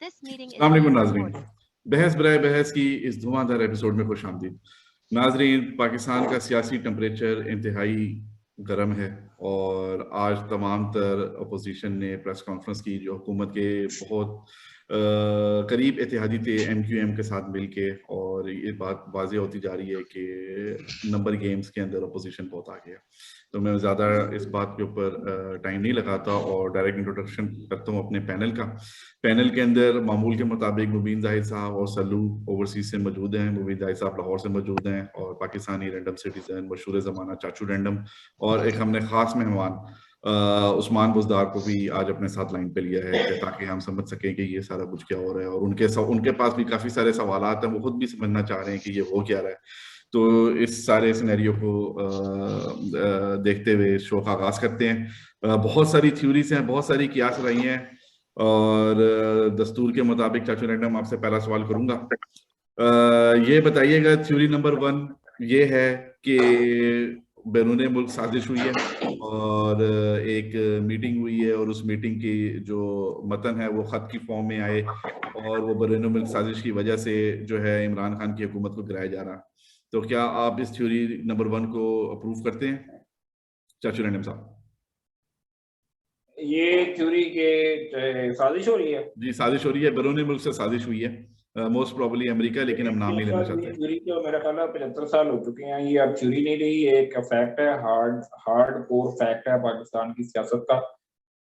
अस्सलाम वालेकुम नाज़रीन, बहस बराए बहस की इस धुआंधार एपिसोड में खुश आमदीद। नाज़रीन, पाकिस्तान का सियासी टेम्परेचर इंतहाई गर्म है और आज तमाम तर अपोजिशन ने प्रेस कॉन्फ्रेंस की जो हुकूमत के बहुत करीब इत्तेहादी थे MQM के साथ मिलके, और ये बात वाज़ेह होती जा रही है कि नंबर गेम्स के अंदर अपोजिशन बहुत आगे है। तो मैं ज़्यादा इस बात के ऊपर टाइम नहीं लगाता और डायरेक्ट इंट्रोडक्शन करता हूँ अपने पैनल का। पैनल के अंदर मामूल के मुताबिक मुबीन जाहिद साहब और सल्लू ओवरसीज से मौजूद हैं। मुबीन जाहिद साहब लाहौर से मौजूद हैं और पाकिस्तानी रैंडम सिटीजन मशहूर ज़माना चाचू रैंडम, और एक हमने ख़ास मेहमान उस्मान बुज़दार को भी आज अपने साथ लाइन पे लिया है कि ताकि हम समझ सकें कि ये सारा कुछ क्या हो रहा है, और उनके पास भी काफ़ी सारे सवालात हैं, वो खुद भी समझना चाह रहे हैं कि ये हो क्या रहा है। तो इस सारे सिनेरियो को देखते हुए शो का आगाज करते हैं। बहुत सारी थ्योरीज हैं, बहुत सारी कियास रही हैं, और दस्तूर के मुताबिक चाचू रैंडम आपसे पहला सवाल करूंगा। ये बताइएगा, थ्योरी नंबर 1 ये है कि बैरून मुल्क साजिश हुई है और एक मीटिंग हुई है, और उस मीटिंग की जो मतन है वो खत की फॉर्म में आए, और वो बैरून मुल्क साजिश की वजह से जो है इमरान खान की हुकूमत को गिराया जा रहा। तो क्या आप इस थ्योरी नंबर 1 को अप्रूव करते हैं चाचू रैंडम साहब? ये थ्योरी के साजिश हो रही है? जी, साजिश हो रही है, बैरून मुल्क से साजिश हुई है, मोस्ट प्रोबेबली अमेरिका, लेकिन हम नाम नहीं लेना चाहते। थ्योरी तो मेरा ख्याल है 75 साल हो चुके हैं। ये अब थ्योरी नहीं रही, एक फैक्ट है, हार्ड कोर फैक्ट है पाकिस्तान की सियासत का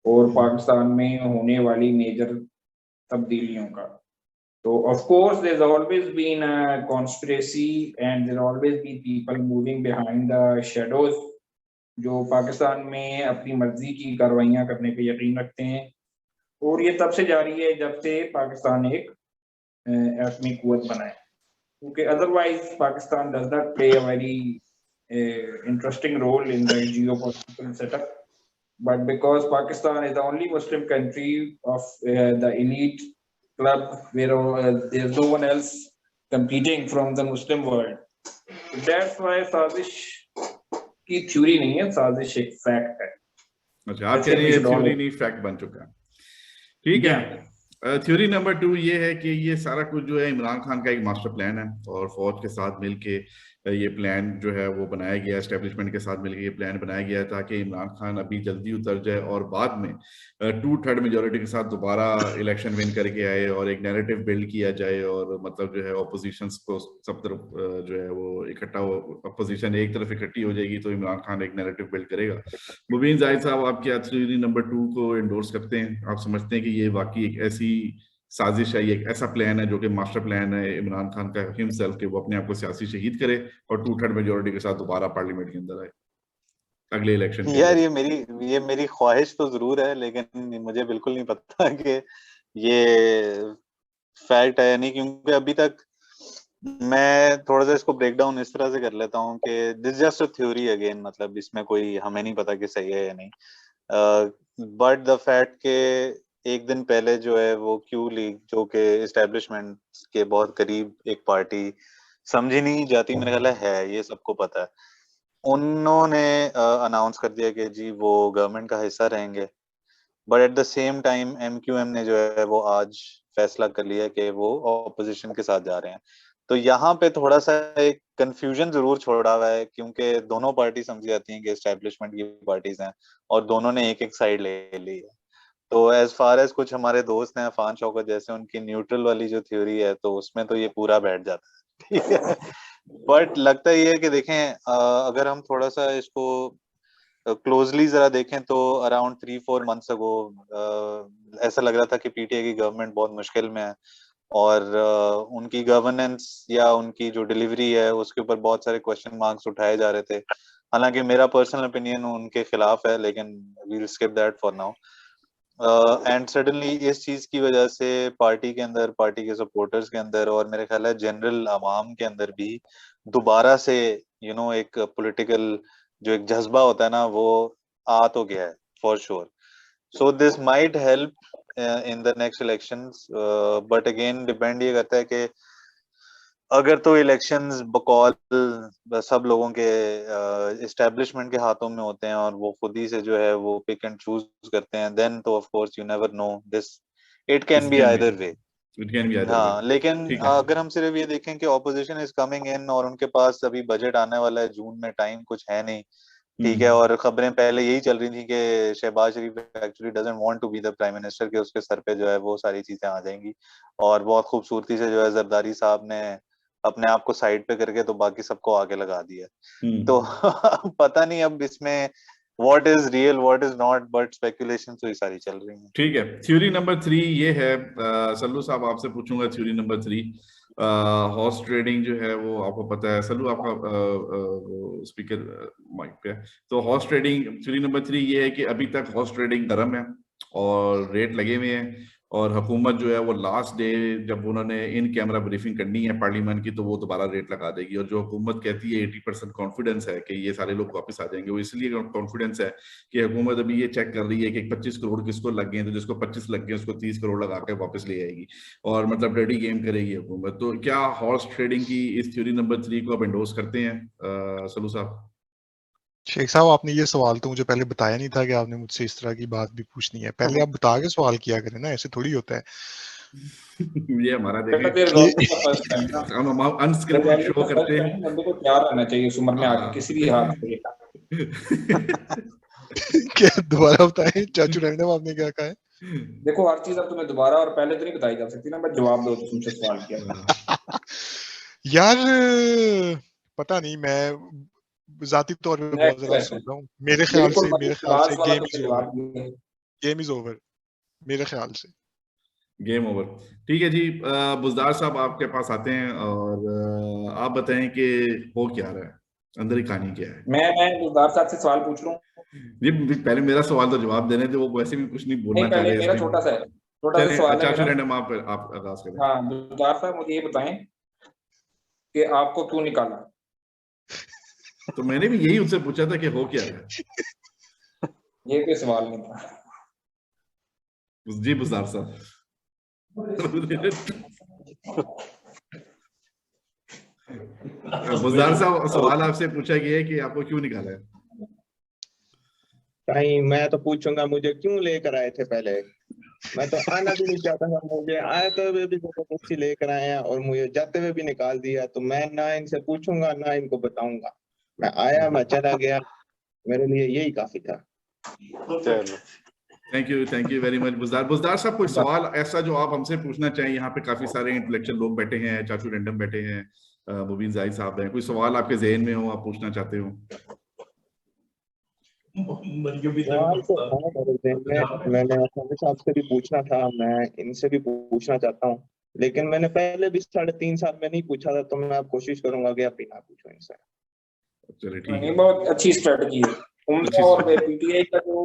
और पाकिस्तान में होने वाली मेजर तब्दीलियों का। तो of course there's always been a conspiracy and there's always been people moving behind the shadows जो पाकिस्तान में अपनी मर्जी की कार्रवाइयाँ करने पे यकीन रखते हैं, और ये तब से जारी है जब से पाकिस्तान एक एटमी कुव्वत बना है, क्योंकि otherwise Pakistan does not play a very interesting role in the geopolitical setup, but because Pakistan is the only Muslim country of the elite club where there's no one else competing from the Muslim world, that's why साजिश की theory नहीं है, साजिश एक fact है। अच्छा, आप कह रहे हैं थ्योरी नहीं, फैक्ट बन चुका है। ठीक है। थ्योरी नंबर 2 ये है कि ये सारा कुछ जो है इमरान खान का एक मास्टर प्लान है, और फौज के साथ मिलके ये प्लान जो है वो बनाया गया, एस्टेब्लिशमेंट के साथ मिलके ये प्लान बनाया गया ताकि इमरान खान अभी जल्दी उतर जाए और बाद में 2/3 मेजोरिटी के साथ दोबारा इलेक्शन विन करके आए और एक नैरेटिव बिल्ड किया जाए, और मतलब जो है ऑपोजिशन को सब तरफ जो है वो इकट्ठा हो, अपोजिशन एक तरफ इकट्ठी हो जाएगी तो इमरान खान एक नैरेटिव बिल्ड करेगा। मुबीन जाहिद साहब, आप क्या थ्योरी नंबर 2 को एंडोर्स करते हैं? आप समझते हैं कि ये वाकई एक ऐसी साजिश है, ये एक ऐसा प्लान है जो कि मास्टर प्लान है इमरान खान का हिमसेल्फ, कि वो अपने आप को सियासी शहीद करे और 2/3 मेजोरिटी के साथ दोबारा पार्लियामेंट के अंदर आए अगले इलेक्शन के यार? ये मेरी ख्वाहिश तो जरूर है, लेकिन मुझे बिल्कुल नहीं पता कि ये फैक्ट है या नहीं, क्योंकि अभी तक मैं थोड़ा सा इसको ब्रेक डाउन इस तरह से कर लेता हूँ कि this just a theory again, मतलब इसमें कोई हमें नहीं पता कि सही है या नहीं, बट द फैक्ट के एक दिन पहले जो है वो क्यू लीग, जो कि एस्टेब्लिशमेंट के बहुत करीब एक पार्टी समझी नहीं जाती, मेरे ख्याल है ये सबको पता है, उन्होंने अनाउंस कर दिया कि जी वो गवर्नमेंट का हिस्सा रहेंगे, but at the same time MQM ने जो है वो आज फैसला कर लिया कि वो ऑपोजिशन के साथ जा रहे हैं। तो यहाँ पे थोड़ा सा एक कंफ्यूजन जरूर छोड़ा हुआ है, क्योंकि दोनों पार्टी समझी जाती हैं कि एस्टेब्लिशमेंट की पार्टीज हैं और दोनों ने एक एक साइड ले ली है। तो एज फार एज कुछ हमारे दोस्त हैं अफान शौकत जैसे, उनकी न्यूट्रल वाली जो थ्योरी है तो उसमें तो ये पूरा बैठ जाता है, ठीक है। बट लगता ये है कि देखें, अगर हम थोड़ा सा इसको क्लोजली जरा देखें तो अराउंड 3-4 मंथ्स अगो ऐसा लग रहा था कि PTI की गवर्नमेंट बहुत मुश्किल में है, और उनकी गवर्नेंस या उनकी जो डिलीवरी है उसके ऊपर बहुत सारे क्वेश्चन मार्क्स उठाए जा रहे थे। हालांकि मेरा पर्सनल ओपिनियन उनके खिलाफ है, लेकिन we will skip that for now. And suddenly इस चीज की वजह से पार्टी के अंदर, पार्टी के सपोर्टर्स के अंदर, और मेरे ख्याल है जनरल आवाम के अंदर भी दोबारा से एक पॉलिटिकल जो एक जज्बा होता है ना, वो आ तो गया है for sure. So this might help in the next elections, but again depend ये करता है कि अगर तो इलेक्शंस बकौल सब लोगों के एस्टेब्लिशमेंट के हाथों में होते हैं और वो खुद ही से जो है वो पिक एंड चूज करते हैं, देन तो of course you never know, this it can be either way. It can be either way. हाँ, लेकिन ठीक है। अगर हम सिर्फ ये देखें कि ऑपोजिशन इज कमिंग इन और उनके पास अभी बजट आने वाला है जून में, टाइम कुछ है नहीं, ठीक है, और खबरें पहले यही चल रही थी कि Shahbaz Sharif actually doesn't want to be the prime minister, के उसके सर पे जो है वो सारी चीजें आ जाएंगी, और बहुत खूबसूरती से जो है जरदारी साहब ने अपने आप को साइड पे करके तो बाकी सबको आगे लगा दिया। तो पता नहीं अब इसमें what is real what is not, but speculation तो ये सारी चल रही है। ठीक है, थ्योरी नंबर 3 ये है, सल्लू साहब आपसे पूछूंगा थ्योरी नंबर 3। हॉर्स ट्रेडिंग जो है वो आपको पता है, सल्लू आपका स्पीकर माइक पे है। तो हॉर्स ट्रेडिंग थ्योरी नंबर 3 ये है कि अभी तक हॉर्स ट्रेडिंग गर्म है और रेट लगे हुए हैं, और हुकूमत जो है वो लास्ट डे जब उन्होंने इन कैमरा ब्रीफिंग करनी है पार्लियामेंट की तो वो दोबारा रेट लगा देगी। और जो हुकूमत कहती है 80% कॉन्फिडेंस है कि ये सारे लोग वापस आ जाएंगे, वो इसलिए कॉन्फिडेंस है कि हुकूमत अभी ये चेक कर रही है कि 25 करोड़ किसको लग गए, तो जिसको 25 लग गए उसको 30 करोड़ लगा के वापस ले आएगी, और मतलब डर्टी गेम करेगी हुकूमत। तो क्या हॉर्स ट्रेडिंग की इस थ्योरी नंबर 3 को आप एंडोर्स करते हैं सलू साहब? शेख साहब, आपने ये सवाल तो मुझे पहले बताया नहीं था कि आपने मुझसे इस तरह की बात भी पूछनी है। पहले आप बता के सवाल किया करें ना, ऐसे थोड़ी होता है। ये हमारा देखें, हम अनस्क्रिप्टेड शो करते हैं। बंदे को तैयार रहना चाहिए उस उम्र में आके किसी भी हाथ से। क्या दोबारा बताएं चाचू रैंडम, आपने क्या कहा है? देखो हर चीज अब तुम्हें दोबारा और पहले तो नहीं बताई जा सकती ना, बस जवाब दो तुमसे सवाल किया। यार पता नहीं, मैं जाती तौर पे बहुत ज्यादा सोच रहा हूँ। मेरे ख्याल से गेम इज ओवर, मेरे ख्याल से गेम ओवर। ठीक है जी, बुजदार साहब आपके पास आते हैं और आप बताएं कि हो क्या रहा है, अंदर की कहानी क्या है। मैं बुजदार साहब से सवाल पूछ लूं? जी पहले मेरा सवाल तो जवाब देने थे, वो वैसे भी कुछ नहीं बोलना चाह रहे। मेरा छोटा सा सवाल है। रैंडम आप आगाज करें। हाँ बुजदार साहब, मुझे ये बताएं कि आपको क्यों निकाला? तो मैंने भी यही उनसे पूछा था कि हो क्या रहा है। ये कोई सवाल नहीं था जी बुजदार साहब। बुजदार साहब, सवाल आपसे पूछा गया है कि आपको क्यों निकाला है। नहीं, मैं तो पूछूंगा मुझे क्यों लेकर आए थे। पहले मैं तो आना भी नहीं चाहता था, मुझे आए तो भी जबरदस्ती लेकर आए हैं और मुझे जाते हुए भी निकाल दिया। तो मैं ना इनसे पूछूंगा ना इनको बताऊंगा। मैं आया, मैं चला गया, मेरे लिए यही काफी था। Thank you very much Buzdar साहब। कोई सवाल ऐसा जो आप हमसे पूछना चाहिए? यहाँ पे काफी सारे इंटेलेक्चुअल लोग बैठे हैं, चाचू रैंडम बैठे हैं, मुबीन जाहिद साहब हैं। कोई सवाल आपके ज़हन में हो, आप पूछना चाहते हो? मैंने साहब से भी पूछना था, मैं इनसे भी पूछना चाहता हूँ, लेकिन मैंने पहले भी 3.5 साल में नहीं पूछा था, तो मैं अब कोशिश करूंगा कि आप ही ना पूछो इनसे। चलिए ठीक है, बहुत अच्छी स्ट्रेटजी है। उम्र और पीटीआई का जो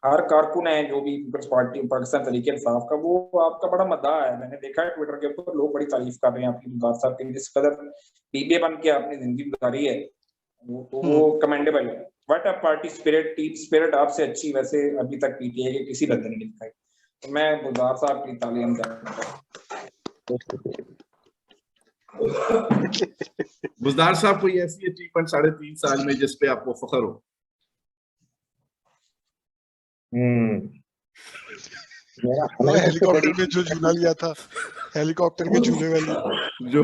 हर कारकुन है, जो भी पीपल्स पार्टी पाकिस्तान तरीके इंसाफ का, वो आपका बड़ा मद्दाह है। मैंने देखा है ट्विटर के ऊपर लोग बड़ी तारीफ कर रहे हैं आपकी, बुजदार साहब की। जिस कदर बीबीए बन के आपने जिंदगी गुजारी है वो कमेंडेबल है। What a party spirit, team spirit आपसे अच्छी वैसे अभी तक पीटीआई के किसी बंदे ने नहीं दिखाई। तो मैं बुजदार साहब की तालीम देता हूं। बुजदार साहब कोई ऐसी अचीवमेंट 3.5 साल में जिस पे आपको फख्र हो? मेरा हेलीकॉप्टर में जो झूला लिया था, हेलीकॉप्टर के झूले वाली जो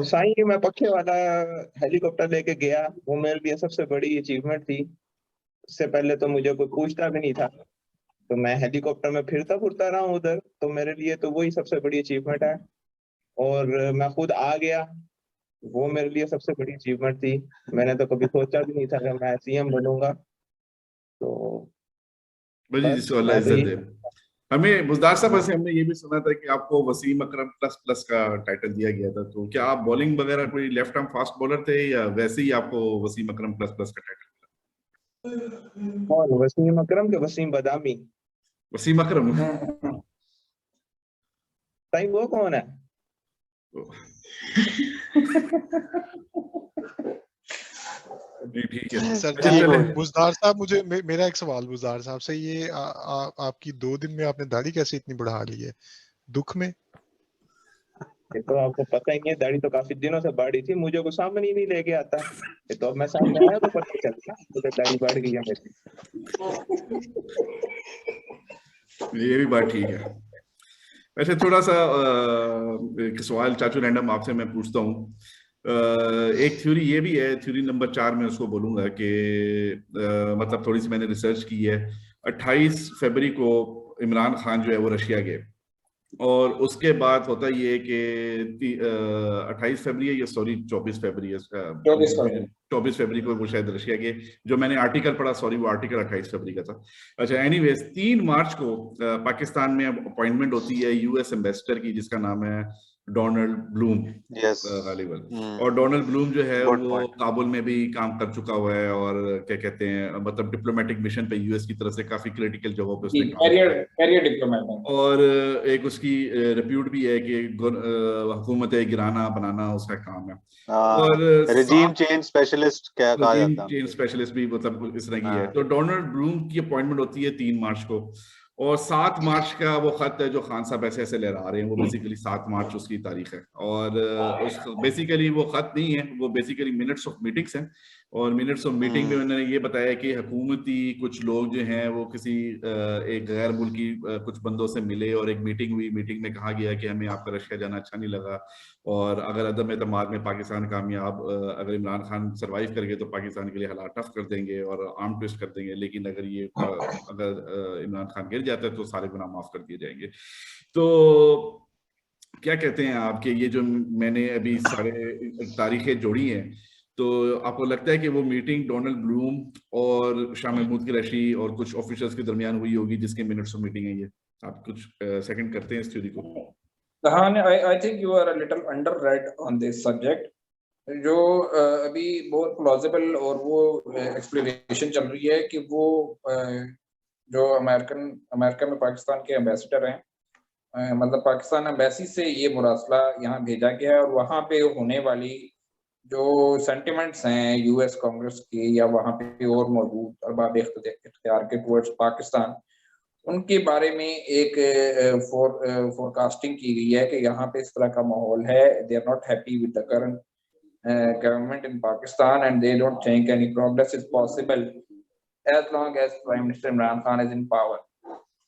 साईं, मैं पक्के वाला हेलीकॉप्टर लेके गया, वो मेरे लिए सबसे बड़ी अचीवमेंट थी। इससे पहले तो मुझे कोई पूछता भी नहीं था, तो मैं हेलीकॉप्टर में फिरता फुरता रहा हूँ उधर, तो मेरे लिए तो वही सबसे बड़ी अचीवमेंट है। और मैं खुद आ गया, वो मेरे लिए सबसे बड़ी अचीवमेंट थी। मैंने तो कभी सोचा भी नहीं था कि मैं सीएम बनूंगा। तो हमें बुजदार साहब से हमने ये भी सुना था कि आपको वसीम अकरम प्लस का टाइटल दिया गया था। तो क्या आप बॉलिंग वगैरह कोई लेफ्ट आर्म फास्ट बॉलर थे, या वैसे ही आपको वसीम अकरम प्लस का टाइटल मिला? कौन वसीम अकरम के वसीम बदामी? वसीम अकरम साईं वो कौन है? ठीक है सर। बुजदार साहब, मुझे मेरा एक सवाल बुजदार साहब से, ये आपकी 2 दिन में आपने दाढ़ी कैसे इतनी बढ़ा ली है? दुख में? ये तो आपको पता ही है, दाढ़ी तो काफी दिनों से बाड़ी थी, मुझे को सामने ही नहीं लेके आता। ये तो अब मैं सामने आया तो पता चलता तो दाढ़ी बढ़ गई है मेरी। ये भी बात ठीक है। अच्छा, थोड़ा सा एक सवाल चाचू रैंडम आपसे मैं पूछता हूँ। एक थ्योरी ये भी है, थ्योरी नंबर 4 में उसको बोलूंगा कि मतलब थोड़ी सी मैंने रिसर्च की है। 28 फरवरी को इमरान खान जो है वो रशिया गए, और उसके बाद होता ये है कि 28 फरवरी है या सॉरी 24 फरवरी है, 24 फरवरी को वो शायद रशिया गए। जो मैंने आर्टिकल पढ़ा, सॉरी, वो आर्टिकल 28 फरवरी का था। अच्छा, एनीवेज 3 मार्च को पाकिस्तान में अपॉइंटमेंट होती है यूएस एम्बेसडर की, जिसका नाम है डोनाल्ड ब्लूम गालिबन। और डोनाल्ड ब्लूम जो है वो काबुल में भी काम कर चुका हुआ है, और क्या कहते हैं, मतलब डिप्लोमेटिक मिशन पे यूएस की तरफ से काफी क्रिटिकल जगहों पे उसने काम कैरियर डिप्लोमेट, और एक उसकी रेप्यूट भी है कि हुकूमत गिराना बनाना उसका काम है। और रिजीम चेंज स्पेशलिस्ट क्या कहा जाता है, चेंज स्पेशलिस्ट भी मतलब इस तरह की है। तो डोनाल्ड ब्लूम की अपॉइंटमेंट होती है 3 मार्च को, और 7 मार्च का वो खत है जो खान साहब ऐसे ऐसे लहरा रहे हैं, वो बेसिकली 7 मार्च उसकी तारीख है। और उस बेसिकली वो खत नहीं है, वो बेसिकली मिनट्स ऑफ मीटिंग्स हैं। और मिनट्स ऑफ मीटिंग में उन्होंने ये बताया कि हुकूमती कुछ लोग जो हैं वो किसी एक गैर मुल्की कुछ बंदों से मिले, और एक मीटिंग हुई। मीटिंग में कहा गया कि हमें आपका रशिया जाना अच्छा नहीं लगा, और अगर अदम एतमाद में पाकिस्तान कामयाब, अगर इमरान खान सरवाइव कर गए तो पाकिस्तान के लिए हालात टफ कर देंगे और आर्म ट्विस्ट कर देंगे, लेकिन अगर इमरान खान गिर जाता है तो सारे गुनाह माफ कर दिए जाएंगे। तो क्या कहते हैं आपके, ये जो मैंने अभी सारे तारीखें जोड़ी हैं, तो आपको लगता है कि वो मीटिंग डोनाल्ड ब्लूम और शाह महमूद कुरैशी और कुछ ऑफिसर्स के दरमियान हुई होगी, जिसके मिनट्स ऑफ मीटिंग है ये? आप कुछ सेकंड करते हैं इस थ्योरी को? I think you are a little underread on this subject. जो अभी बहुत प्लॉजिबल और वो एक्सप्लेनेशन चल रही है कि वो जो अमेरिका में पाकिस्तान के एम्बेसडर हैं, मतलब पाकिस्तान एम्बेसी से ये मुरासला यहाँ भेजा गया है, और वहाँ पे होने वाली जो सेंटिमेंट्स हैं यूएस कांग्रेस के या वहाँ पे और मौजूद अरबाब इख्तियार के टुवर्ड्स पाकिस्तान, उनके बारे में एक फोरकास्टिंग की गई है कि यहाँ पे इस तरह का माहौल है। They are not happy with the current government in Pakistan, and they don't think any progress is possible as long as Prime Minister Imran Khan is in power.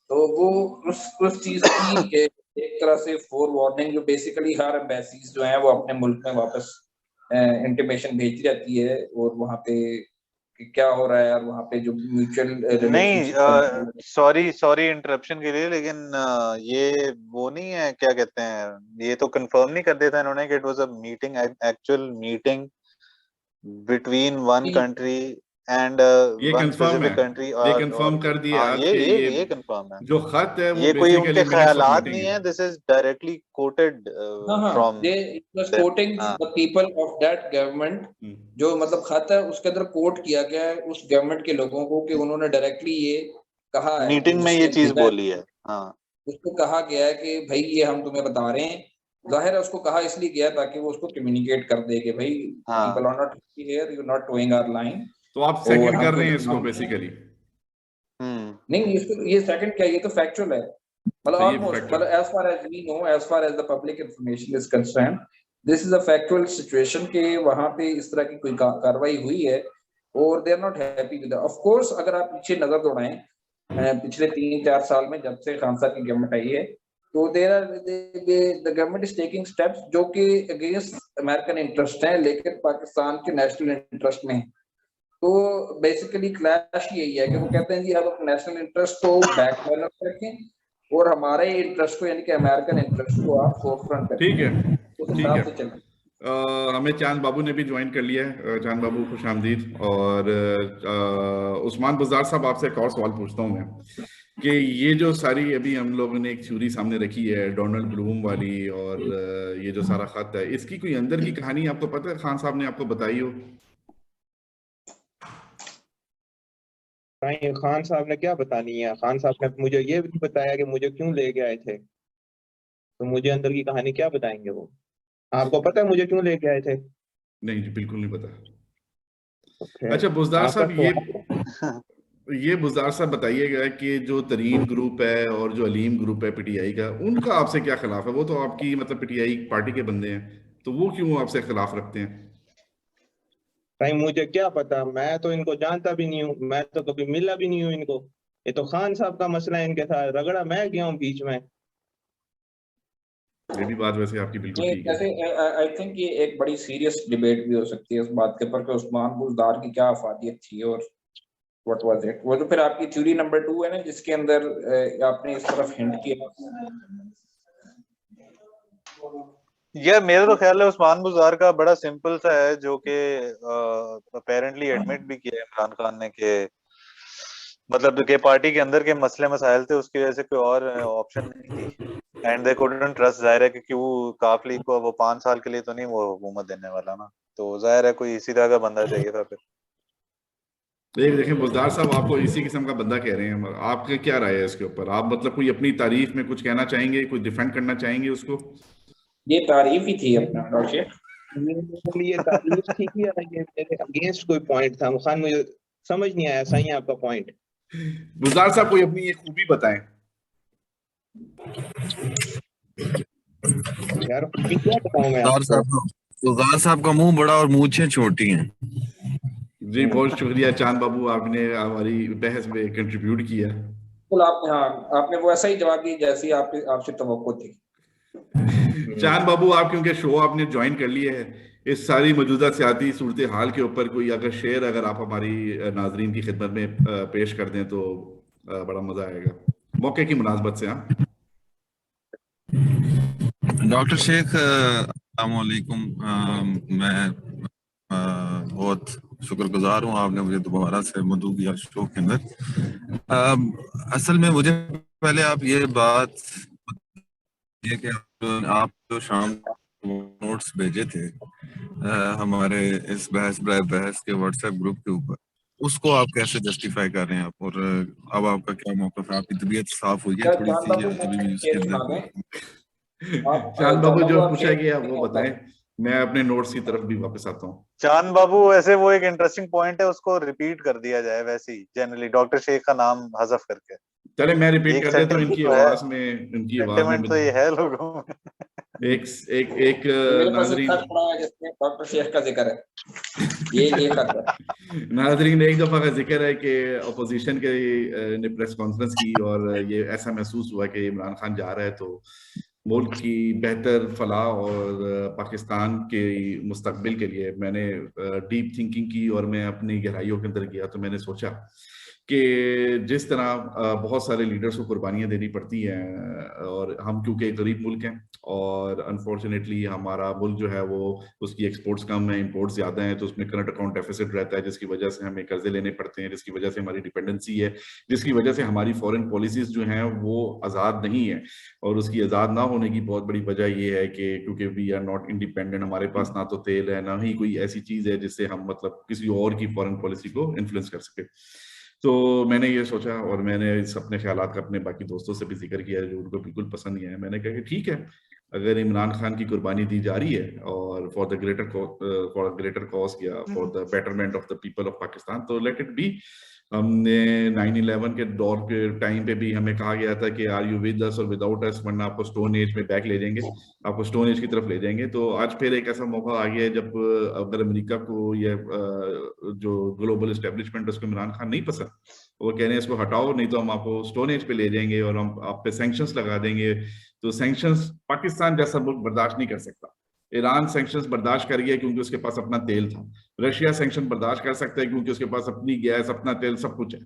तो वो उस चीज की एक तरह से फोर वार्निंग, जो बेसिकली हर embassies जो हैं वो अपने मुल्क में वापस इंटीमेशन भेजती रहती है, और वहाँ पे क्या हो रहा है, और वहाँ पे जो म्यूचुअल नहीं, सॉरी इंटरप्शन के लिए, लेकिन ये वो नहीं है, क्या कहते हैं, ये तो कंफर्म नहीं कर देता इन्होंने कि it was a meeting, actual meeting between one country and one specific country. ये कंफर्म कर दिया ये कंफर्म है। जो खत है वो ये कोई उनके ख्यालात नहीं है, है, this is directly coated from they was coating the people of that government. जो मतलब खत है उसके अंदर कोट किया गया है उस गवर्नमेंट के लोगों को कि उन्होंने डायरेक्टली ये कहा है, मीटिंग में ये चीज बोली है। हाँ, उसको कहा गया है कि भाई ये हम तुम्हें बता रहे हैं। जाहिर है उसको कहा इसलिए गया ताकि वो उसको कम्युनिकेट कर दे कि भाई people are not here, you not towing our line. तो आप सेकंड कर रहे हैं इसको बेसिकली? नहीं, इसको ये सेकंड क्या, ये तो फैक्चुअल है। मतलब ऑलमोस्ट, मतलब as far as we know, as far as the public information is concerned, this is a factual situation के वहां पे इस तरह की कोई कार्रवाई हुई है, और they are not happy with. Of course अगर आप पीछे नजर दौड़ाएं पिछले 3-4 साल में जब से खान साहब की गवर्नमेंट आई है, तो the government is taking steps जो कि अगेंस्ट अमेरिकन इंटरेस्ट हैं, लेकिन पाकिस्तान के नेशनल इंटरेस्ट में। तो बेसिकली क्लैश यही है कि वो कहते हैं जी आप अपने नेशनल इंटरेस्ट को बैक बर्नर पर रखें और हमारे इंटरेस्ट को यानी कि अमेरिकन इंटरेस्ट को आप फोरफ्रंट करें। ठीक है, उस हिसाब से चलें। हमें चांद बाबू ने भी ज्वाइन कर लिया है। चांद बाबू खुश आमदीद। और उस्मान बुज़दार साहब, आपसे एक और सवाल पूछता हूँ मैं कि ये जो सारी अभी हम लोगों ने एक थ्योरी सामने रखी है डोनाल्ड ब्लूम वाली, और ये जो सारा खत है, इसकी कोई अंदर की कहानी आपको पता है? खान साहब ने आपको बताई हो? खान साहब ने क्या बतानी है? खान साहब ने मुझे ये भी बताया कि मुझे क्यों लेके आए थे, तो मुझे अंदर की कहानी क्या बताएंगे वो? आपको पता है मुझे क्यों लेके आए थे? नहीं जी, बिल्कुल नहीं पता। Okay. अच्छा बुज़दार साहब, ये ये बुज़दार साहब बताइएगा कि जो तरीन ग्रुप है और जो अलीम ग्रुप है पीटीआई का, उनका आपसे क्या खिलाफ है? वो तो आपकी मतलब पीटीआई पार्टी के बंदे हैं, तो वो क्यों आपसे खिलाफ रखते हैं? भाई मुझे क्या पता, मैं तो इनको जानता भी नहीं हूँ, मैं तो कभी मिला भी नहीं हूँ इनको। ये तो खान साहब का मसला है, इनके साथ रगड़ा मैं गया हूँ बीच में। ये भी बात वैसे आपकी बिल्कुल नहीं, ठीक है। जैसे आई थिंक ये एक बड़ी सीरियस डिबेट भी हो सकती है इस बात के ऊपर कि उस्मान बुज़दार की क्या अफादियत थी और व्हाट वाज इट। वो तो फिर आपकी थ्योरी नंबर 2 है ना, जिसके अंदर आपने इस तरफ हिंट किया। यार मेरा तो ख्याल है उस्मान बुज़दार का बड़ा सिंपल सा है, जो कि अपेरेंटली एडमिट भी किया है इमरान खान ने कि मतलब कि पार्टी के अंदर के मसले मसाइल थे, उसकी वजह से कोई और ऑप्शन नहीं थी एंड दे कुडंट ट्रस्ट। जाहिर है कि क्यों काफ लीग को वो 5 साल के लिए तो नहीं वो हुकूमत देने वाला ना, तो जाहिर है कोई इसी तरह का बंदा चाहिए था फिर। देखें बुज़दार साहब, आपको इसी किस्म का बंदा कह रहे हैं, आपकी क्या राय है इसके ऊपर? आप मतलब कोई अपनी तारीफ में कुछ कहना चाहेंगे, कोई डिफेंड करना चाहेंगे उसको? ये तारीफ ही थी अपना डॉक्टर शेख। ये मेरे लिए तारीफ थी या ये मेरे अगेंस्ट कोई पॉइंट था खान? मुझे समझ नहीं आया, सही है आपका पॉइंट। बुज़दार साहब कोई अपनी एक खूबी बताएं। यार खूबी क्या बताऊं मैं आपको? गुलजार साहब का मुंह बड़ा और मूछें छोटी हैं। जी बहुत शुक्रिया चांद बाबू, आपने हमारी बहस में कंट्रीब्यूट किया। बिल्कुल, आपने हाँ आपने वो ऐसा ही जवाब दिया जैसी आपसे तवक्को थी। चांद बाबू, आप क्योंकि शो आपने ज्वाइन कर लिया है, इस सारी मौजूदा सियासी सूरत हाल के ऊपर कोई अगर शेर अगर आप हमारी नाजरीन की खिदमत में पेश कर दें तो बड़ा मजा आएगा, मौके की मुनासबत से। हाँ डॉक्टर शेख अस्सलाम वालेकुम। मैं बहुत शुक्रगुजार हूँ, आपने मुझे दोबारा से मदऊ किया शो के अंदर। असल में मुझे पहले आप ये बात ये कि आप जो शाम को नोट्स भेजे थे हमारे इस बहस के व्हाट्सएप ग्रुप के ऊपर, उसको आप कैसे जस्टिफाई कर रहे हैं आप, और अब आपका क्या मौक़िफ़ है? आपकी तबीयत साफ हुई है क्या थोड़ी चांद सी, बाबू या अभी भी उसके शेर सुना अंदर? दें आप? चांद चांद बाबू, बाबू जो आप पूछा शेर गया वो बताएं, मैं अपने नोट्स की तरफ भी वापस आता हूँ। चांद बाबू वैसे वो एक इंटरेस्टिंग पॉइंट है, उसको रिपीट कर दिया जाए वैसे ही जनरली डॉक्टर शेख का नाम हज़फ करके। चले मैं रिपीट एक कर देता हूँ सेंटिमेंट इनकी तो है, आवाज में, इनकी आवाज में। सेंटिमेंट तो ये है लोगों में। एक एक एक मेरे पास एक नाजरीन खत पड़ा है जिसमें डॉक्टर शेख का जिक्र है। ये खत है। नाजरीन, एक दफा का जिक्र है कि अपोजिशन के ने प्रेस कॉन्फ्रेंस की और ये ऐसा महसूस हुआ कि इमरान खान जा रहा है, तो मुल्क की बेहतर फलाह और पाकिस्तान के मुस्तकबिल के लिए मैंने डीप थिंकिंग की और मैं अपनी गहराइयों के अंदर गया। तो मैंने सोचा कि जिस तरह बहुत सारे लीडर्स को कुर्बानियां देनी पड़ती हैं, और हम क्योंकि एक गरीब मुल्क हैं और अनफॉर्चुनेटली हमारा मुल्क जो है वो उसकी एक्सपोर्ट्स कम है, इंपोर्ट्स ज्यादा हैं, तो उसमें करंट अकाउंट डेफिसिट रहता है, जिसकी वजह से हमें कर्जे लेने पड़ते हैं, जिसकी वजह से हमारी डिपेंडेंसी है, जिसकी वजह से हमारी फॉरेन पॉलिसीज जो हैं वो आज़ाद नहीं है। और उसकी आज़ाद ना होने की बहुत बड़ी वजह ये है कि क्योंकि वी आर नॉट इंडिपेंडेंट, हमारे पास ना तो तेल है ना ही कोई ऐसी चीज़ है जिससे हम मतलब किसी और की फॉरेन पॉलिसी को इन्फ्लुएंस कर सके। तो मैंने ये सोचा और मैंने इस अपने ख्यालात का अपने बाकी दोस्तों से भी जिक्र किया जो उनको बिल्कुल पसंद नहीं है। मैंने कहा कि ठीक है, अगर इमरान खान की कुर्बानी दी जा रही है और फॉर द ग्रेटर कॉज या for the betterment of the people of Pakistan, तो लेट इट बी। हमने 9/11 के दौर के टाइम पे भी हमें कहा गया था कि आर यू विद अस और विदाउट अस, वरना आपको स्टोन एज में बैक ले जाएंगे, आपको स्टोन एज की तरफ ले जाएंगे। तो आज फिर एक ऐसा मौका आ गया है जब अगर अमेरिका को या जो ग्लोबल एस्टेब्लिशमेंट है उसको इमरान खान नहीं पसंद, वो कह रहे हैं इसको हटाओ नहीं तो हम आपको स्टोन एज पे ले जाएंगे और हम आप पे सैंक्शंस लगा देंगे। तो सैंक्शंस पाकिस्तान जैसा मुल्क बर्दाश्त नहीं कर सकता। ईरान सैंक्शंस बर्दाश्त कर गया क्योंकि उसके पास अपना तेल था, रशिया सैंक्शन बर्दाश्त कर सकता है क्योंकि उसके पास अपनी गैस, अपना तेल, सब कुछ है,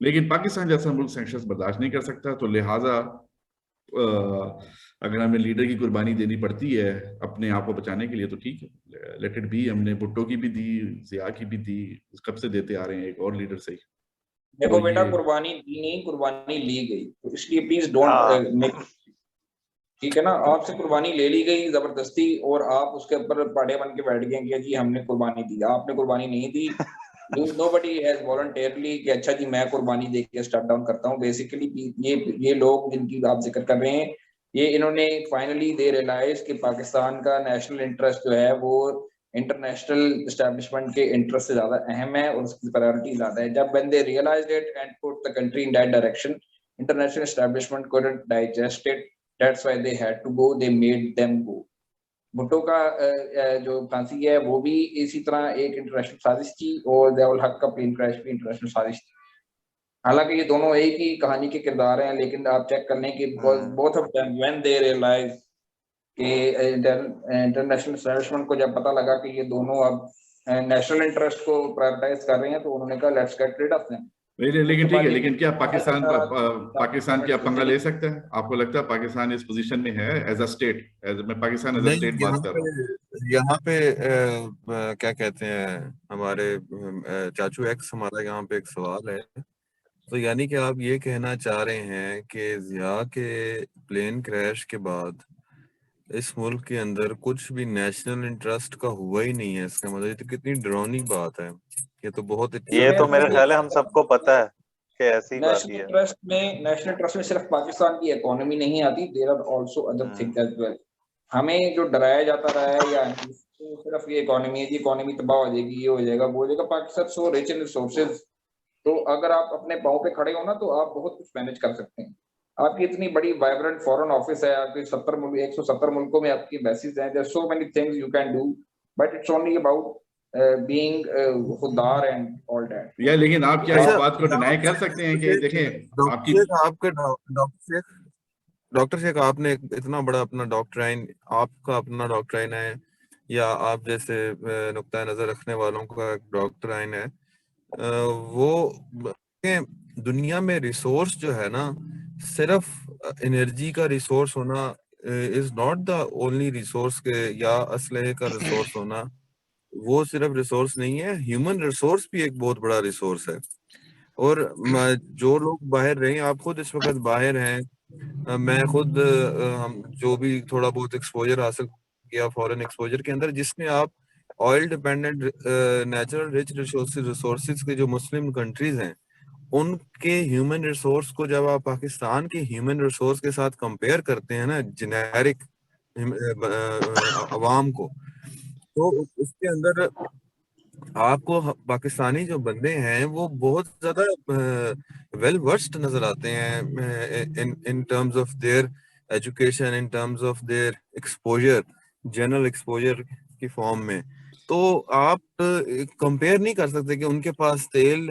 लेकिन पाकिस्तान जैसा मुल्क सैंक्शंस बर्दाश्त नहीं कर सकता। तो लिहाजा अगर हमें लीडर की कुर्बानी देनी पड़ती है अपने आप को बचाने के लिए तो ठीक है, लेट इट बी। हमने भुट्टो की भी दी, जिया की भी दी, कब से देते आ रहे हैं, एक और लीडर से ही। देखो तो बेटा, ये कुर्बानी दी नहीं, कुर्बानी ली गई, तो इसलिए प्लीज डोंट मेक, ठीक है ना? आपसे कुर्बानी ले ली गई जबरदस्ती और आप उसके ऊपर पड़े बन के बैठ गए कि जी हमने कुर्बानी दी। आपने कुर्बानी नहीं दी। नोबडी हैज वॉलंटियरली कि अच्छा जी मैं कुर्बानी दे के स्टेप डाउन करता हूँ। बेसिकली ये लोग जिनकी आप जिक्र कर रहे हैं, ये इन्होंने फाइनली दे रियलाइज कि पाकिस्तान का नेशनल इंटरेस्ट जो है वो इंटरनेशनल एस्टेब्लिशमेंट के इंटरेस्ट से ज्यादा अहम है और उसकी प्रायोरिटी ज्यादा है. जब when they realized it and put the country in that direction, international establishment couldn't digest it. That's why they had to go. They made them go. Bhutto का जो फांसी है वो भी इसी तरह एक इंटरनेशनल साजिश थी और ज़ियाउल हक का प्लेन क्रैश भी इंटरनेशनल साजिश थी. हालांकि ये दोनों एक ही कहानी के किरदार हैं, लेकिन आप चेक कर लें कि both of them when they realize कि इंटरनेशनल एस्टैब्लिशमेंट को जब पता लगा कि ये दोनों अब नेशनल इंटरेस्ट को प्रायोरिटाइज कर रहे हैं, तो उन्होंने कहा let's get rid of them. लेकिन ठीक है, लेकिन क्या पाकिस्तान क्या पंगा ले सकता है? आपको लगता है पाकिस्तान इस पोजीशन में है एज अ स्टेट? मैं पाकिस्तान एज अ स्टेट बात कर रहा हूँ. यहाँ पे क्या कहते हैं हमारे चाचू एक्स, हमारा यहाँ पे एक सवाल है. तो यानी कि आप ये कहना चाह रहे हैं कि ज़िया के प्लेन क्रैश के बाद इस मुल्क के अंदर कुछ भी नेशनल इंटरेस्ट का हुआ ही नहीं है? इसका मतलब ये तो कितनी डरावनी बात है. ये तो बहुत ये तो मेरे ख्याल है हम सबको पता है कि ऐसी बात ही है. नेशनल इंटरेस्ट में सिर्फ पाकिस्तान की इकोनॉमी नहीं आती, there are also other things as well. हमें जो डराया जाता रहा है या सिर्फ ये इकोनॉमी है, जी इकोनॉमी तबाह हो जाएगी, ये हो जाएगा, वो हो जाएगा. Pakistan so rich in resources, तो अगर आप अपने पाँव पे खड़े हो ना तो आप बहुत कुछ मैनेज कर सकते हैं. आपकी इतनी बड़ी वाइब्रेंट फॉरेन ऑफिस है, आपके 170 मुल्कों में आपकी बेसिस हैं. There are so many things you can do, but it's only about being खुददार and all that. या लेकिन आप क्या इस बात को डिनाई कर सकते हैं कि देखें आपकी डॉक्टर शेख आपने इतना बड़ा अपना डॉक्ट्राइन, आपका अपना डॉक्ट्राइन है या आप जैसे नुक्ता नजर रखने वालों का डॉक्ट्राइन है, वो दुनिया में रिसोर्स जो है ना, सिर्फ एनर्जी का रिसोर्स होना is not the only resource के, या असलहे का रिसोर्स होना वो सिर्फ रिसोर्स नहीं है. ह्यूमन रिसोर्स भी एक बहुत बड़ा रिसोर्स है. और जो लोग बाहर रहे, आप खुद इस वक्त बाहर हैं, मैं खुद हम जो भी थोड़ा बहुत एक्सपोजर हासिल किया फॉरेन एक्सपोजर के अंदर, जिसमें आप oil dependent natural rich resources के जो मुस्लिम कंट्रीज हैं उनके ह्यूमन रिसोर्स को जब आप पाकिस्तान के ह्यूमन रिसोर्स के साथ कंपेयर करते हैं ना, जेनेरिक अवाम को, तो उसके अंदर आपको पाकिस्तानी जो बंदे हैं वो बहुत ज्यादा वेल वर्स्ड नजर आते हैं in terms of their education, in terms of their exposure, general exposure की फॉर्म में. तो आप कंपेयर नहीं कर सकते कि उनके पास तेल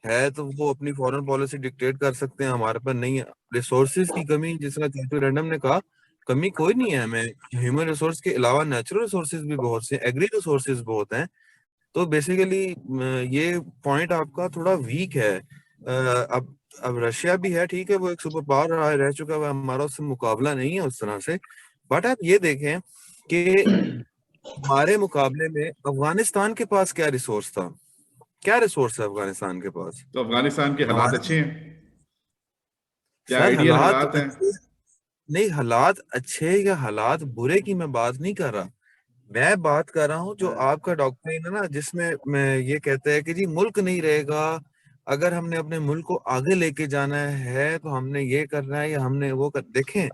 है तो वो अपनी फॉरेन पॉलिसी डिक्टेट कर सकते हैं, हमारे पास नहीं है. रिसोर्सेज की कमी, जिस तरह चाचू रैंडम ने कहा, कमी कोई नहीं है हमें. ह्यूमन रिसोर्स के अलावा नेचुरल रिसोर्सेज भी बहुत से, एग्री रिसोर्सेज बहुत हैं. तो बेसिकली ये पॉइंट आपका थोड़ा वीक है. अब रशिया भी है, ठीक है, वो एक सुपर पावर रह चुका है, हमारा उससे मुकाबला नहीं है उस तरह से. बट आप ये देखें कि हमारे मुकाबले में अफगानिस्तान के पास क्या रिसोर्स था, क्या रिसोर्स है अफगानिस्तान के पास? तो अफगानिस्तान के हालात अच्छे हैं, क्या आइडियल हालात हैं? नहीं, हालात अच्छे या हालात बुरे की मैं बात नहीं कर रहा. मैं बात कर रहा हूँ जो आपका डॉक्ट्रिन है ना, जिसमें मैं ये कहता है कि जी मुल्क नहीं रहेगा, अगर हमने अपने मुल्क को आगे लेके जाना है तो हमने ये करना है या हमने वो कर. देखें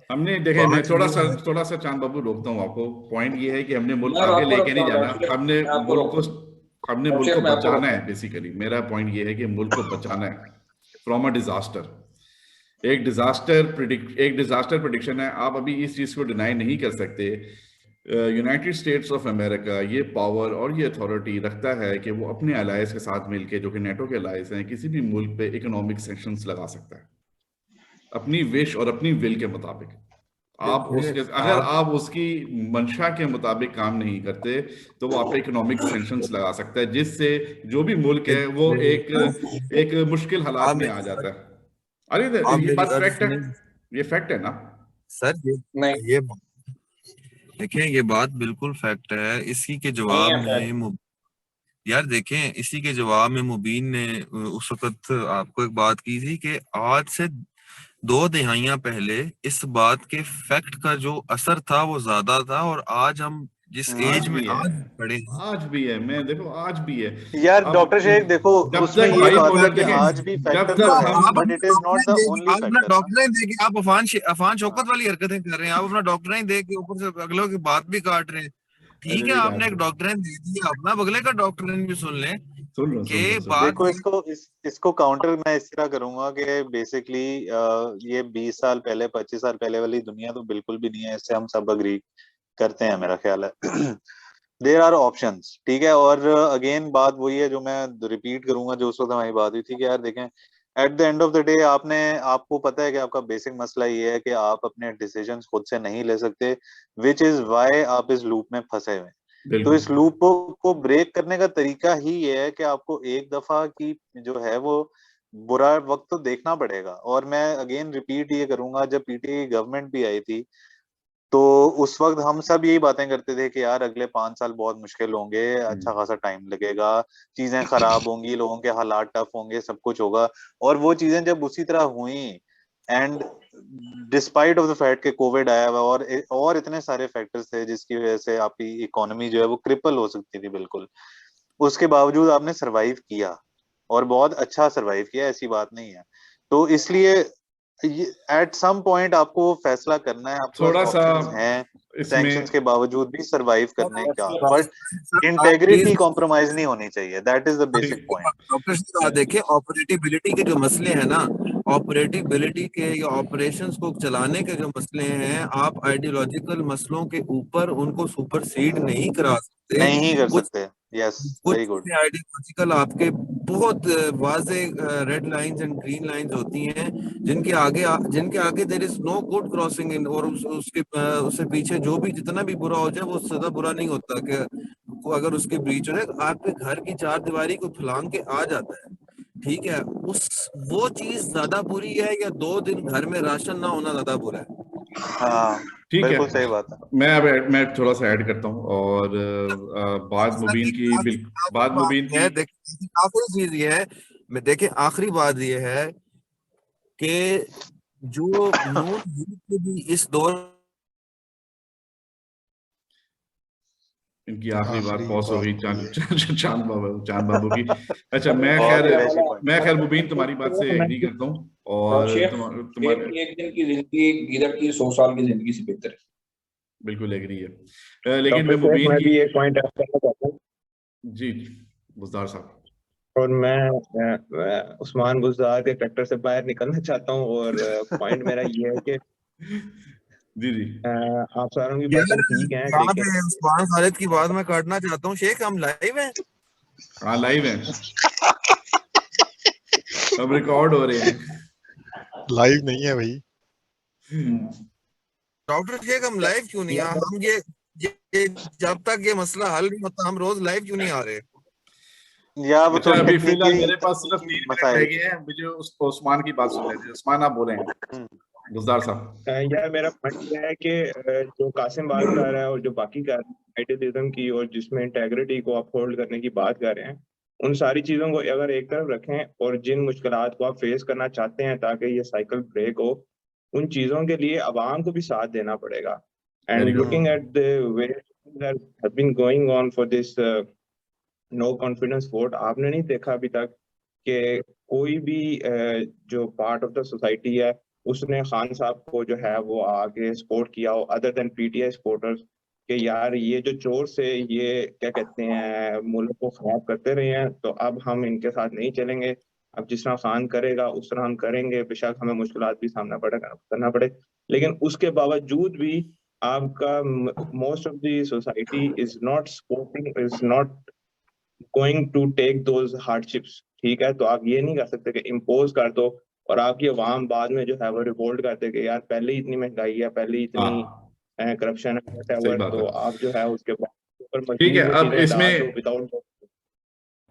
मैं थोड़ा सा चांद बाबू रोकता हूँ आपको. पॉइंट ये है कि हमने मुल्क आगे लेके नहीं जाना, हमने मुल्क को बचाना है. बेसिकली मेरा पॉइंट ये है कि मुल्क को बचाना है फ्रॉम अ डिजास्टर. एक डिजास्टर प्रेडिक्शन है. आप अभी इस चीज को डिनाई नहीं कर सकते. यूनाइटेड स्टेट्स ऑफ अमेरिका ये पावर और ये अथॉरिटी रखता है कि वो अपने अलायंस के साथ मिलके, जो कि नेटो के अलायंस हैं, किसी भी मुल्क पे इकोनॉमिक सैंक्शंस लगा सकता है अपनी विश और अपनी विल के मुताबिक. अगर आप उसकी मंशा के मुताबिक काम नहीं करते तो वो आप पे इकोनॉमिक सैंक्शंस लगा सकता है, जिससे जो भी मुल्क है वो एक मुश्किल हालात में आ जाता है. अरे ये बात फैक्ट है, ये फैक्ट है ना सर? ये देखें, ये बात बिल्कुल फैक्ट है. इसी के जवाब में यार देखें, इसी के जवाब में मुबीन ने उस वक्त आपको एक बात की थी कि आज से 2 दहाइयां पहले इस बात के फैक्ट का जो असर था वो ज्यादा था, और आज हम जिस एज में आज भी है, मैं देखो आज भी है यार. डॉक्टर शेख देखो, उसमें ये बात है कि आज भी फैक्टर है, but it is not the only factor. Doctor देखिए, आप अफान शौकत वाली हरकतें कर रहे हैं. आप अपना डॉक्टर दे के ऊपर से अगलों की बात भी काट रहे हैं. ठीक है, आपने एक डॉक्ट्रिन दे दिया, अपना बगले का डॉक्ट्रिन भी सुन लें कि बात देखो इसको काउंटर मैं इस तरह करूंगा कि बेसिकली ये 20 साल पहले 25 साल पहले वाली दुनिया तो बिल्कुल भी नहीं है, इससे हम सब अग्री करते हैं मेरा ख्याल है। देयर आर ऑप्शंस, ठीक है। और अगेन बात वही है जो मैं रिपीट करूंगा जो उस वक्त हमारी बात हुई थी कि यार देखें, at the end of the day आपको पता है कि आपका बेसिक मसला ये है कि आप अपने डिसीजंस खुद से नहीं ले सकते, विच इज वाई आप इस लूप में फंसे हुए हैं। तो इस लूप को ब्रेक करने का तरीका ही ये है कि आपको एक दफा की जो है वो बुरा वक्त तो देखना पड़ेगा। और मैं अगेन रिपीट ये करूंगा, जब पीटीआई गवर्नमेंट भी आई थी तो उस वक्त हम सब यही बातें करते थे कि यार अगले 5 साल बहुत मुश्किल होंगे, अच्छा खासा टाइम लगेगा, चीजें खराब होंगी, लोगों के हालात टफ होंगे, सब कुछ होगा। और वो चीजें जब उसी तरह हुई, and despite of the fact के कोविड आया हुआ और इतने सारे फैक्टर्स थे जिसकी वजह से आपकी इकोनॉमी जो है वो क्रिपल हो सकती थी बिल्कुल, उसके बावजूद आपने सरवाइव किया और बहुत अच्छा सरवाइव किया, ऐसी बात नहीं है। तो इसलिए एट सम पॉइंट आपको फैसला करना है, आपके थोड़ा पास सा ऑप्शंस हैं सैंक्शंस के बावजूद भी सरवाइव करने का, बट आप इंटेग्रिटी कॉम्प्रोमाइज नहीं होनी चाहिए, that is the basic point. Doctor साहब देखें, ऑपरेटिबिलिटी के जो मसले हैं ना, ऑपरेटिबिलिटी के या ऑपरेशंस को चलाने के जो मसले हैं, आप आइडियोलॉजिकल मसलों के ऊपर उनको सुपरसीड नहीं करा सकते। नहीं कर कुछ सकते, यस कुछ वेरी गुड। आइडियोलॉजिकल आपके बहुत वाजे red lines and green lines होती हैं जिनके आगे there is no good crossing in, और उससे पीछे जो भी जितना भी बुरा हो जाए वो ज्यादा बुरा नहीं होता कि अगर उसके ब्रीच हो जाए तो आपके घर की चार दीवारी को फलांग के आ जाता है, ठीक है। वो चीज ज्यादा बुरी है या 2 दिन घर में राशन ना होना ज्यादा बुरा है? हाँ ठीक है, बिल्कुल सही बात है। मैं थोड़ा सा ऐड करता हूँ। और बात मुबीन की देखिए आखिरी चीज ये है, मैं देखे आखिरी बात ये है कि जो नून लीग के भी इस दौर इनकी आखिरी बात पॉज हो गई चांद बाबू की। अच्छा, मैं बहुत ही वैसी पॉइंट। खैर मुबीन तुम्हारी बात से एग्री करता हूँ। और तुम्हारे एक दिन की जिंदगी गिदड़ की 100 साल की जिंदगी से बेहतर है। बिल्कुल एग्री है। लेकिन मैं डॉक्टर मुबीन मैं की भी एक पॉइंट ऐड करना चाहता हूँ। जी बुज़दार साहब। और मैं उस्मान बुज़दार के कैरेक्टर से बाहर निकलना चाहता हूँ। और पॉइंट मेरा ये है कि जी आप सारों की बातें ठीक हैं, यहाँ लेकिन पे उस्मान खालिद की बात मैं काटना चाहता हूँ। शेख हम लाइव हैं, हाँ लाइव है, अब रिकॉर्ड हो रहे हैं। लाइव नहीं है भाई। डॉक्टर शेख हम लाइव क्यों नहीं हम ये जब तक ये मसला हल नहीं होता हम रोज लाइव क्यों नहीं आ रहे? या वो अच्छा, तो अभी फिलहाल टेक्निकली मेरे पास सिर्फ 3 मिनट मसाइल। रह गए हैं, मुझे उस्मान की बात सुन लेते हैं। उस्मान आप बोलें, बुज़दार साहब। यार मेरा पॉइंट ये है कि जो कासिम बात कर रहा है और जो बाकी कर रहे हैं आइडियलिज्म की और जिसमें इंटेग्रिटी को अपहोल्ड करने की बात कर रहे हैं, उन सारी चीजों को अगर एक तरफ रखें और जिन मुश्किलात को आप फेस करना चाहते हैं ताकि ये साइकिल ब्रेक हो, उन चीजों के लिए अवाम को भी साथ देना पड़ेगा। Very and good. Looking at the way that have been going on for this no confidence vote, आपने नहीं देखा अभी तक कि कोई भी जो पार्ट ऑफ द सोसाइटी है उसने खान साहब को जो है वो आगे सपोर्ट किया हो, अदर देन पीटीआई सपोर्टर्स, कि यार ये जो चोर से ये क्या कहते हैं मुल्क को खराब करते रहे हैं, तो अब हम इनके साथ नहीं चलेंगे। अब जिस तरह खान करेगा उस तरह हम करेंगे, बेशक हमें मुश्किलात भी सामना करना पड़े। लेकिन उसके बावजूद भी आपका most of the society is not supporting, is not going to take those hardships. ठीक है, तो आप ये नहीं कर सकते कि इम्पोज कर दो और आपकी अवाम बाद में जो है वो रिवोल्ट करते कि यार पहले ही इतनी महंगाई है, पहले ही इतनी करप्शन है, सही whatever, बात तो है। आप जो है उसके बाद ठीक है, मजीद वो अब चीजें डाल दो इसमें विदाउट।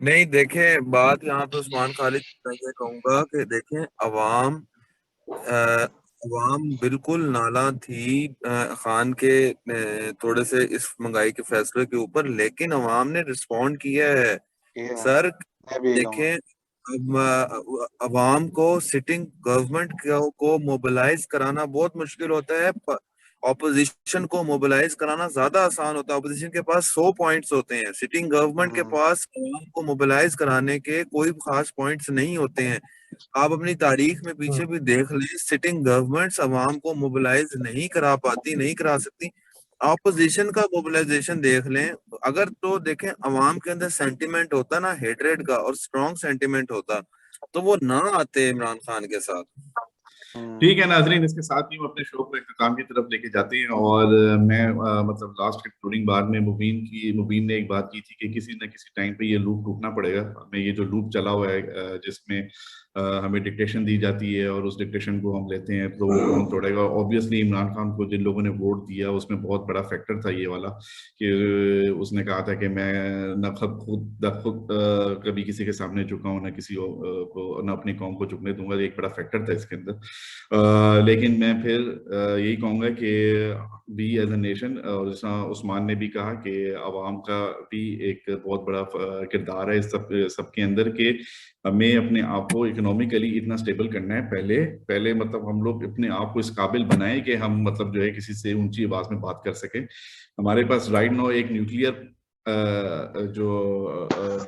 नहीं देखे बात यहाँ पे उस्मान खालिद मैं ये कहूंगा कि देखें अवाम बिल्कुल नाला थी खान के थोड़े से इस महंगाई के फैसले के ऊपर, लेकिन अवाम ने रिस्पॉन्ड किया है सर। मैं भी देखें अवाम को सिटिंग गवर्नमेंट को मोबिलाइज कराना बहुत मुश्किल होता है, ऑपोजिशन को मोबिलाइज कराना ज्यादा आसान होता है। ऑपोजिशन के पास 100 पॉइंट्स होते हैं, सिटिंग गवर्नमेंट के पास अवाम को मोबिलाइज कराने के कोई खास पॉइंट्स नहीं होते हैं। आप अपनी तारीख में पीछे भी देख लें, सिटिंग गवर्नमेंट्स अवाम को मोबिलाइज नहीं करा पाती, नहीं करा सकती। ऑपोजिशन का मोबिलाइजेशन देख लें, अगर तो देखें अवाम के अंदर सेंटिमेंट होता ना हेट्रेड का और स्ट्रॉन्ग सेंटिमेंट होता तो वो ना आते इमरान खान के साथ। ठीक है नाजरीन, इसके साथ ही हम अपने शो को इख्तिताम की तरफ लेके जाते हैं। और मैं मतलब लास्ट कंक्लूडिंग बार में मुबीन ने एक बात की थी कि किसी न किसी टाइम पे ये लूप टूटना पड़ेगा। हमें ये जो लूप चला हुआ है जिसमें हमें डिक्टेशन दी जाती है और उस डिक्टेशन को हम लेते हैं, तो वो कौन तोड़ेगा? ऑब्वियसली इमरान खान को जिन लोगों ने वोट दिया उसमें बहुत बड़ा फैक्टर था ये वाला कि उसने कहा था कि मैं न खुद कभी किसी के सामने झुका हूं, न किसी को, न अपनी कौम को झुकने दूंगा। एक बड़ा फैक्टर था इसके अंदर। लेकिन मैं फिर यही कहूंगा कि बी एज ए नेशन, और जैसा उस्मान ने भी कहा कि अवाम का भी एक बहुत बड़ा किरदार है इस सबके अंदर के हमें अपने आप को इकोनॉमिकली इतना स्टेबल करना है। पहले मतलब हम लोग अपने आप को इस काबिल बनाए कि हम मतलब जो है किसी से ऊंची आवाज में बात कर सके। हमारे पास राइट नाउ एक न्यूक्लियर जो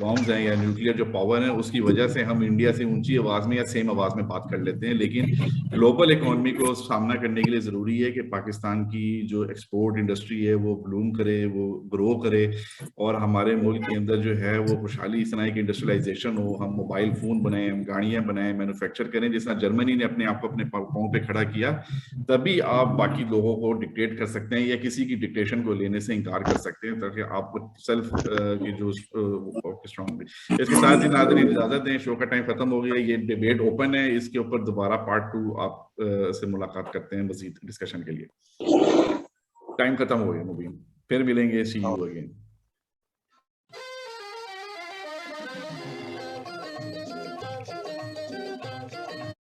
बॉम्ब्स हैं या न्यूक्लियर जो पावर है उसकी वजह से हम इंडिया से ऊंची आवाज में या सेम आवाज में बात कर लेते हैं। लेकिन ग्लोबल इकोनॉमी को सामना करने के लिए जरूरी है कि पाकिस्तान की जो एक्सपोर्ट इंडस्ट्री है वो ब्लूम करे, वो ग्रो करे, और हमारे मुल्क के अंदर जो है वो खुशहाली इस तरह की इंडस्ट्रियलाइजेशन हो, हम मोबाइल फोन बनाएं, हम गाड़ियां बनाएं, मैन्युफैक्चर करें। जिस तरह जर्मनी ने अपने आप को अपने पांव पे खड़ा किया, तभी आप बाकी लोगों को डिक्टेट कर सकते हैं या किसी की डिक्टेशन को लेने से इनकार कर सकते हैं, ताकि आप सेल्फ की जो स्ट्रॉन्ग भी। इसके साथ ही नाज़रीन इजाजत दें, शो का टाइम खत्म हो गया। ये डिबेट ओपन है, इसके ऊपर दोबारा पार्ट 2 आप से मुलाकात करते हैं मजीद डिस्कशन के लिए। टाइम खत्म हो गया मुबीन, फिर मिलेंगे। सी यू अगेन।